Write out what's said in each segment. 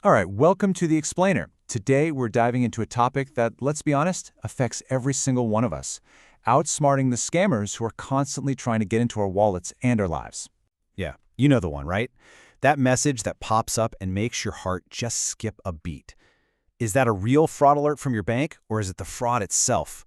All right, welcome to The Explainer. Today, we're diving into a topic that, let's be honest, affects every single one of us. Outsmarting the scammers who are constantly trying to get into our wallets and our lives. Yeah, you know the one, right? That message that pops up and makes your heart just skip a beat. Is that a real fraud alert from your bank, or is it the fraud itself?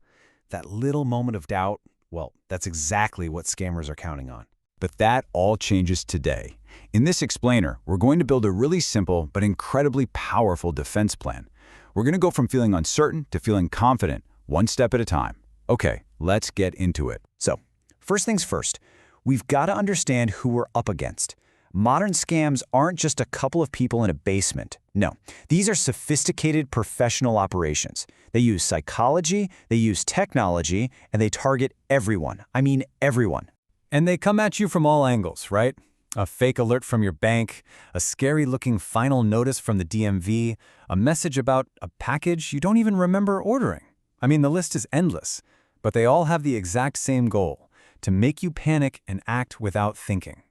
That little moment of doubt, well, that's exactly what scammers are counting on. But that all changes today. In this explainer, we're going to build a really simple but incredibly powerful defense plan. We're going to go from feeling uncertain to feeling confident, one step at a time. Okay, let's get into it. So, first things first, we've got to understand who we're up against. Modern scams aren't just a couple of people in a basement. No, these are sophisticated professional operations. They use psychology, they use technology, and they target everyone. I mean everyone. And they come at you from all angles, right? A fake alert from your bank, a scary-looking final notice from the DMV, a message about a package you don't even remember ordering. I mean, the list is endless, but they all have the exact same goal, to make you panic and act without thinking.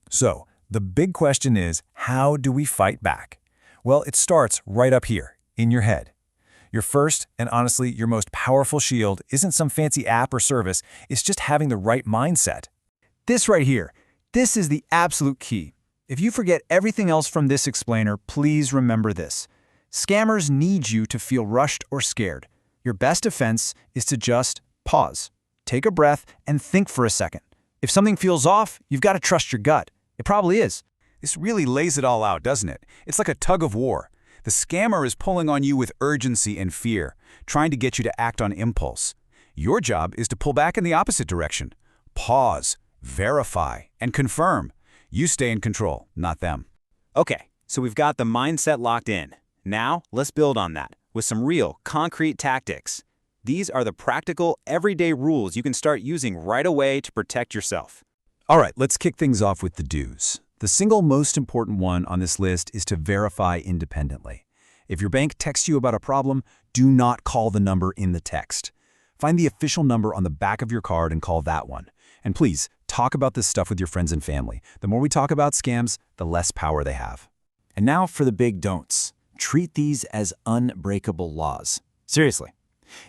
So, the big question is, how do we fight back? Well, it starts right up here, in your head. Your first, and honestly, your most powerful shield isn't some fancy app or service, it's just having the right mindset. This right here, this is the absolute key. If you forget everything else from this explainer, please remember this. Scammers need you to feel rushed or scared. Your best defense is to just pause, take a breath, and think for a second. If something feels off, you've got to trust your gut. It probably is. This really lays it all out, doesn't it? It's like a tug of war. The scammer is pulling on you with urgency and fear, trying to get you to act on impulse. Your job is to pull back in the opposite direction. Pause, verify, and confirm. You stay in control, not them. Okay, so we've got the mindset locked in. Now, let's build on that with some real, concrete tactics. These are the practical, everyday rules you can start using right away to protect yourself. All right, let's kick things off with the do's. The single most important one on this list is to verify independently. If your bank texts you about a problem, do not call the number in the text. Find the official number on the back of your card and call that one. And please, talk about this stuff with your friends and family. The more we talk about scams, the less power they have. And now for the big don'ts. Treat these as unbreakable laws. Seriously.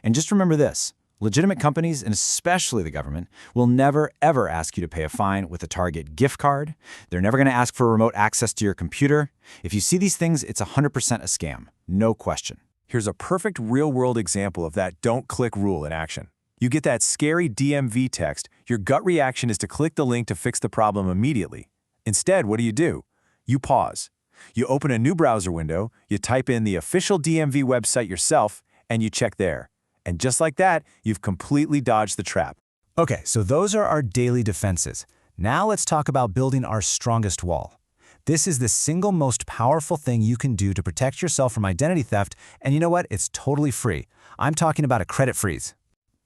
And just remember this. Legitimate companies, and especially the government, will never, ever ask you to pay a fine with a Target gift card. They're never going to ask for remote access to your computer. If you see these things, it's 100% a scam. No question. Here's a perfect real-world example of that don't-click rule in action. You get that scary DMV text, your gut reaction is to click the link to fix the problem immediately. Instead, what do? You pause. You open a new browser window, you type in the official DMV website yourself, and you check there. And just like that, you've completely dodged the trap. Okay, so those are our daily defenses. Now let's talk about building our strongest wall. This is the single most powerful thing you can do to protect yourself from identity theft, and you know what? It's totally free. I'm talking about a credit freeze.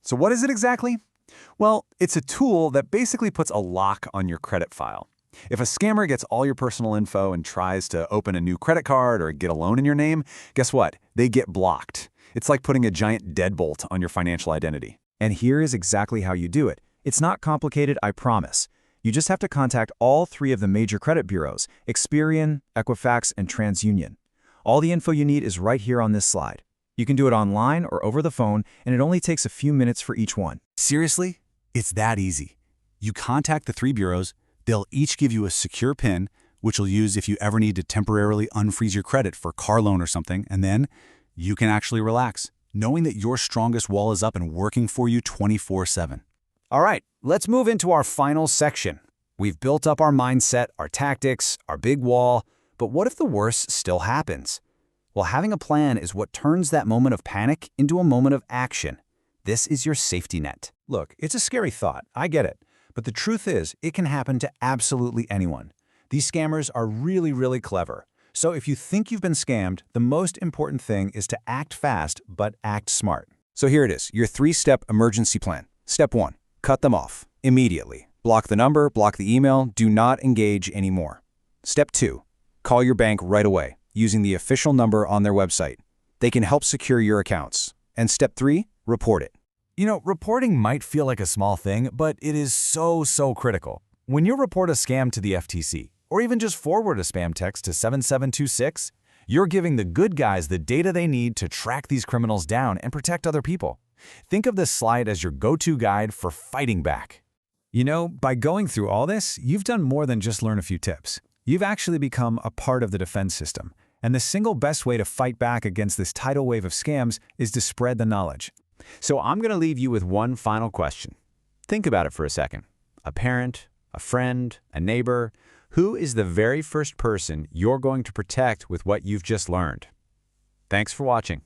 So what is it exactly? Well, it's a tool that basically puts a lock on your credit file. If a scammer gets all your personal info and tries to open a new credit card or get a loan in your name, guess what? They get blocked. It's like putting a giant deadbolt on your financial identity. And here is exactly how you do it. It's not complicated, I promise. You just have to contact all three of the major credit bureaus, Experian, Equifax, and TransUnion. All the info you need is right here on this slide. You can do it online or over the phone, and it only takes a few minutes for each one. Seriously? It's that easy. You contact the three bureaus, they'll each give you a secure PIN, which you'll use if you ever need to temporarily unfreeze your credit for a car loan or something, and then you can actually relax, knowing that your strongest wall is up and working for you 24/7. All right, let's move into our final section. We've built up our mindset, our tactics, our big wall, but what if the worst still happens? Well, having a plan is what turns that moment of panic into a moment of action. This is your safety net. Look, it's a scary thought, I get it. But the truth is, it can happen to absolutely anyone. These scammers are really clever. So if you think you've been scammed, the most important thing is to act fast, but act smart. So here it is, your 3-step emergency plan. Step 1, cut them off immediately. Block the number, block the email, do not engage anymore. Step 2, call your bank right away using the official number on their website. They can help secure your accounts. And step 3, report it. You know, reporting might feel like a small thing, but it is so critical. When you report a scam to the FTC, or even just forward a spam text to 7726, You're giving the good guys the data they need to track these criminals down and protect other people. Think of this slide as your go-to guide for fighting back. You know, by going through all this, you've done more than just learn a few tips. You've actually become a part of the defense system. And the single best way to fight back against this tidal wave of scams is to spread the knowledge. So I'm going to leave you with one final question. Think about it for a second. A parent, a friend, a neighbor, who is the very first person you're going to protect with what you've just learned? Thanks for watching.